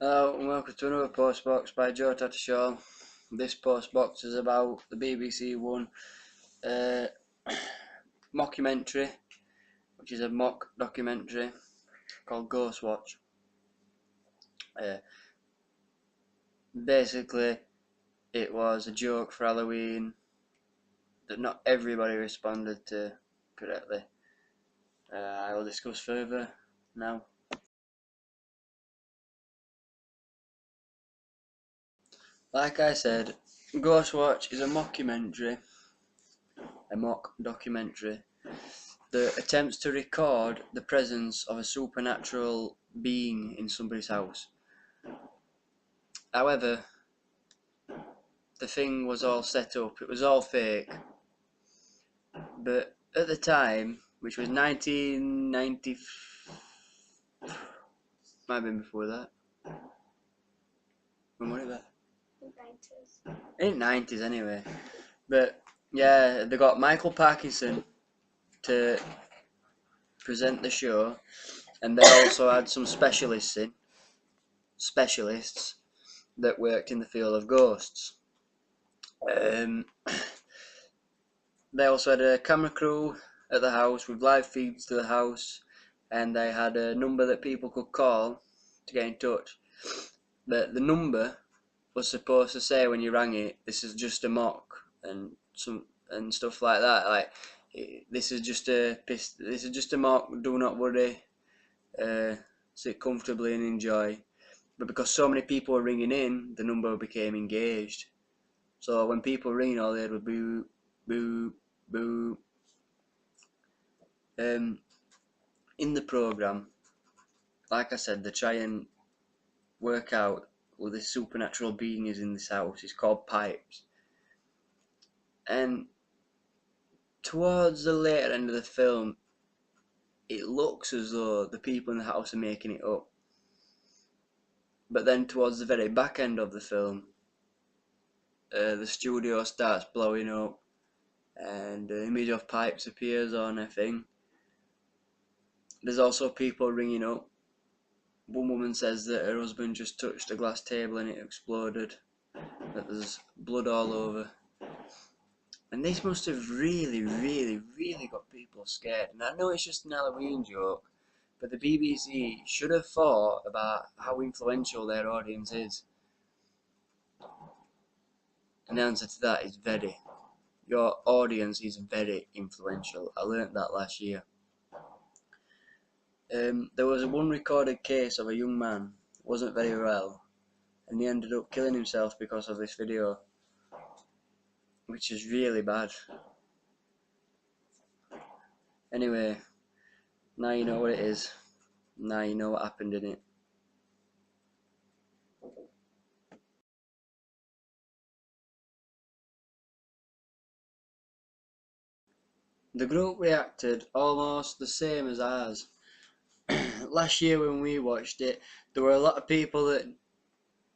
Hello and welcome to another postbox by Ghost.0. This postbox is about the BBC One mockumentary, which is a mock documentary called Ghost Watch. Basically, it was a joke for Halloween that not everybody responded to correctly. I will discuss further now. Like I said, Ghost Watch is a mockumentary, a mock documentary that attempts to record the presence of a supernatural being in somebody's house. However, the thing was all set up, it was all fake. But at the time, which was 1990, might have been before that. When was it that? In the 90s anyway. But yeah, they got Michael Parkinson to present the show, and they also had some specialists that worked in the field of ghosts. They also had a camera crew at the house with live feeds to the house, and they had a number that people could call to get in touch. But the number was supposed to say when you rang it, "This is just a mock," and stuff like that. Like, this is just a mock. Do not worry. Sit comfortably and enjoy. But because so many people were ringing in, the number became engaged. So when people ring, all they had was boo, boo, boo. In the programme, like I said, they try and work out who this supernatural being is in this house. It's called Pipes. And towards the later end of the film, it looks as though the people in the house are making it up. But then towards the very back end of the film, the studio starts blowing up, and the image of Pipes appears on a thing. There's also people ringing up. One woman says that her husband just touched a glass table and it exploded, that there's blood all over. And this must have really got people scared. And I know it's just an Halloween joke, but the BBC should have thought about how influential their audience is. And the answer to that is very. Your audience is very influential. I learnt that last year. There was one recorded case of a young man who wasn't very well, and he ended up killing himself because of this video, which is really bad. Anyway, now you know what it is. Now you know what happened in it. The group reacted almost the same as ours. Last year when we watched it, there were a lot of people that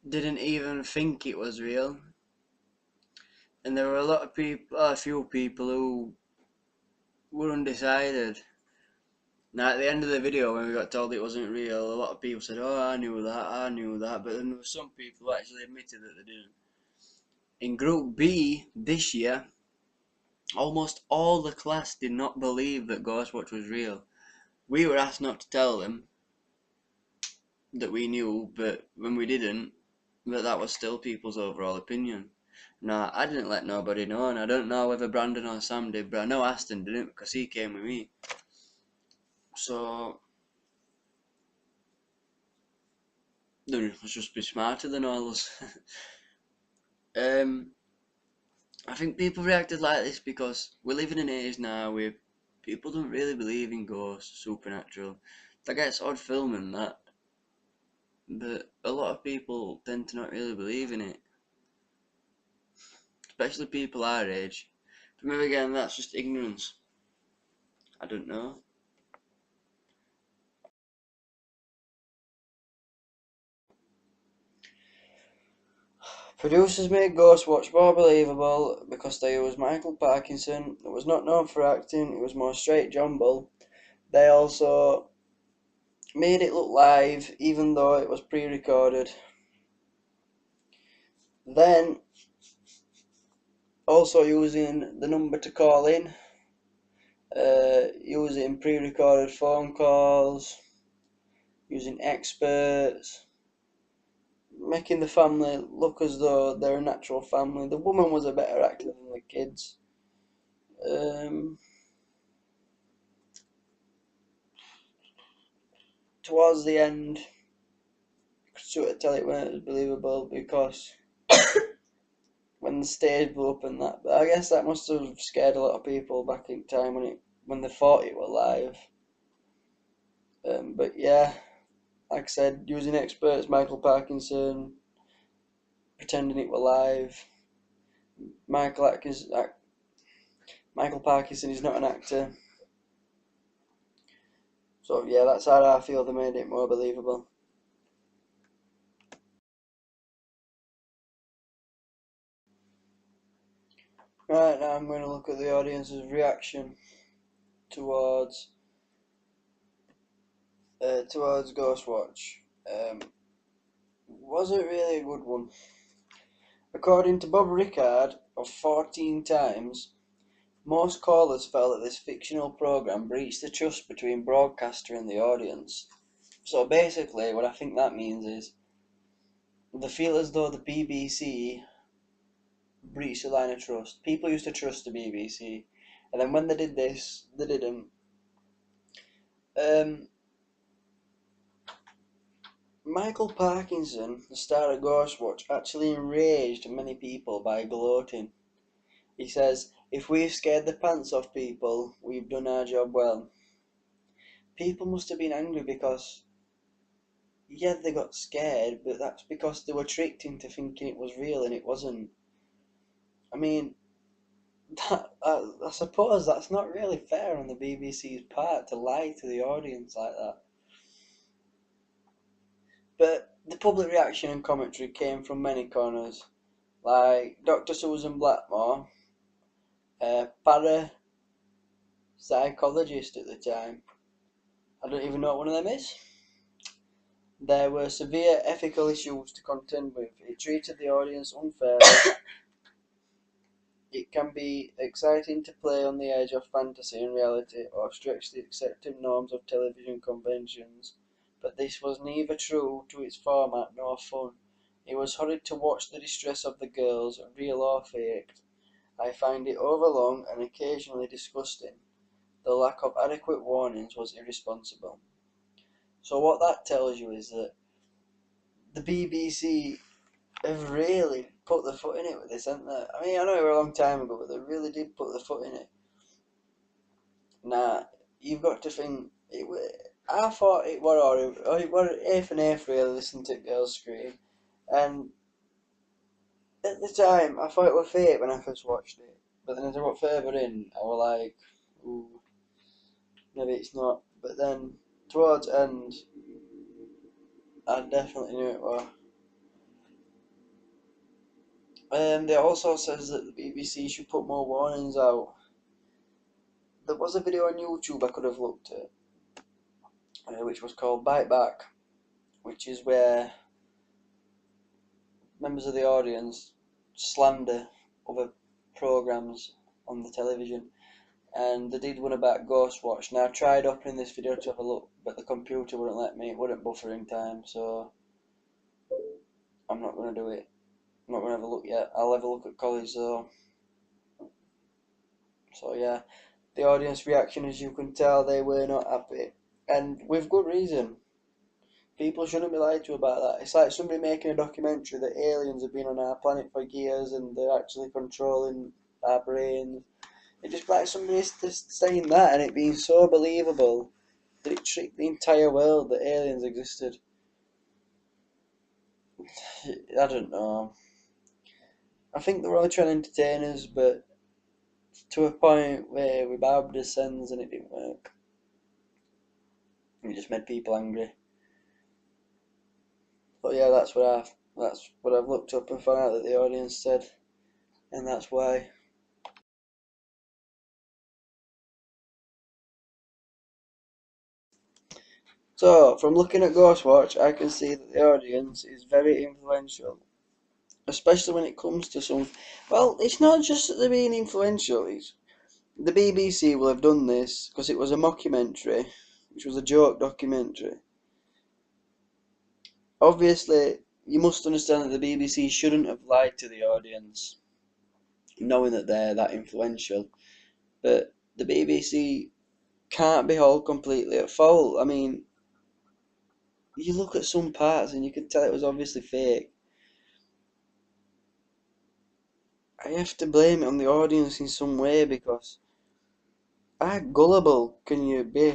didn't even think it was real. And there were a few people who were undecided. Now at the end of the video, when we got told it wasn't real, a lot of people said, "Oh, I knew that," but then there were some people who actually admitted that they didn't. In Group B this year, almost all the class did not believe that Ghostwatch was real. We were asked not to tell them that we knew, but when we didn't, that was still people's overall opinion. Now, I didn't let nobody know, and I don't know whether Brandon or Sam did, but I know Aston didn't because he came with me. So they must just be smarter than all us. I think people reacted like this because we live in an age now where people don't really believe in ghosts, supernatural. That gets odd filming that, but a lot of people tend to not really believe in it, especially people our age. But maybe again, that's just ignorance. I don't know. Producers made Ghost Watch more believable because they used Michael Parkinson, who was not known for acting, he was more straight John Bull. They also made it look live even though it was pre-recorded. Then also using the number to call in, using pre-recorded phone calls, using experts, making the family look as though they're a natural family. The woman was a better actor than the kids. Towards the end, I could sort of tell it weren't as believable because when the stage blew up and that, but I guess that must have scared a lot of people back in time when they thought it were live. But yeah, like I said, using experts, Michael Parkinson, pretending it were live. Michael Parkinson is not an actor. So yeah, that's how I feel they made it more believable. Right, now I'm going to look at the audience's reaction towards Ghost Watch. Wasn't really a good one. According to Bob Rickard of 14 Times, most callers felt that this fictional program breached the trust between broadcaster and the audience. So basically, what I think that means is they feel as though the BBC breached the line of trust. People used to trust the BBC, and then when they did this, they didn't. Michael Parkinson, the star of Ghostwatch, actually enraged many people by gloating. He says, "If we've scared the pants off people, we've done our job well." People must have been angry because, yeah, they got scared, but that's because they were tricked into thinking it was real and it wasn't. I mean, I suppose that's not really fair on the BBC's part to lie to the audience like that. But the public reaction and commentary came from many corners, like Dr. Susan Blackmore, a parapsychologist at the time. I don't even know what one of them is. There were severe ethical issues to contend with. It treated the audience unfairly. It can be exciting to play on the edge of fantasy and reality or stretch the accepted norms of television conventions, but this was neither true to its format nor fun. It was horrid to watch the distress of the girls, real or faked. I find it overlong and occasionally disgusting. The lack of adequate warnings was irresponsible. So what that tells you is that the BBC have really put their foot in it with this, haven't they? I mean, I know it was a long time ago, but they really did put their foot in it. Now, you've got to think, I thought it were eighth and eighth really listening to girls scream, and at the time I thought it was fake when I first watched it, but then as I got further in, I was like, ooh, maybe it's not. But then towards end, I definitely knew it was. It also says that the BBC should put more warnings out. There was a video on YouTube I could have looked at, which was called Bite Back, which is where members of the audience slander other programs on the television. And they did one about Ghost Watch. Now I tried opening this video to have a look, but the computer wouldn't let me. It wouldn't buffer in time, so I'm not going to do it. I'm not going to have a look yet. I'll have a look at college though. So yeah, the audience reaction, as you can tell, they were not happy, and with good reason. People shouldn't be lied to about that. It's like somebody making a documentary that aliens have been on our planet for years and they're actually controlling our brains. It's just like somebody just saying that and it being so believable that it tricked the entire world that aliens existed. I don't know. I think they were all trying to entertain us, but to a point where we bowed the sins and it didn't work. It just made people angry. But yeah, that's what I've looked up and found out that the audience said, and that's why. So, from looking at Ghost Watch, I can see that the audience is very influential, especially when it comes to some. Well, it's not just that they're being influential. The BBC will have done this because it was a mockumentary, which was a joke documentary. Obviously, you must understand that the BBC shouldn't have lied to the audience, knowing that they're that influential. But the BBC can't be held completely at fault. I mean, you look at some parts and you can tell it was obviously fake. I have to blame it on the audience in some way because how gullible can you be,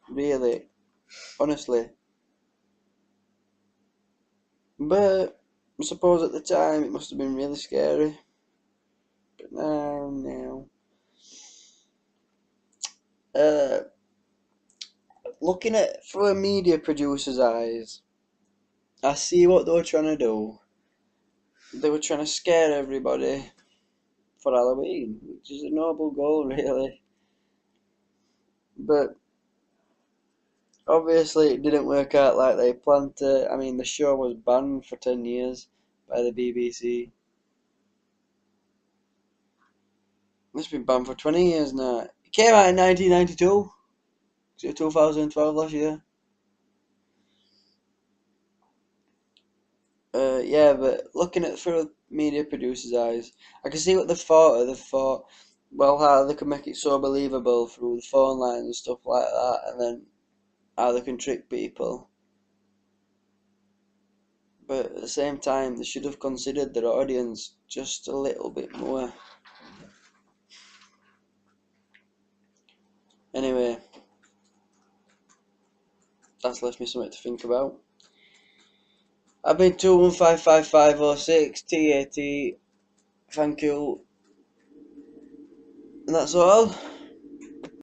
really, honestly? But I suppose at the time it must have been really scary. But now, uh, looking at through a media producer's eyes, I see what they were trying to do. They were trying to scare everybody for Halloween, which is a noble goal, really. But obviously, it didn't work out like they planned to. I mean, the show was banned for 10 years by the BBC. It's been banned for 20 years now. It came out in 1992, so 2012 last year. Yeah, but looking at it through media producers' eyes, I can see what they thought. They thought, well, how they can make it so believable through the phone lines and stuff like that, and then how they can trick people. But at the same time, they should have considered their audience just a little bit more. Anyway, that's left me something to think about. I've been 2155506 TAT. Thank you. And that's all.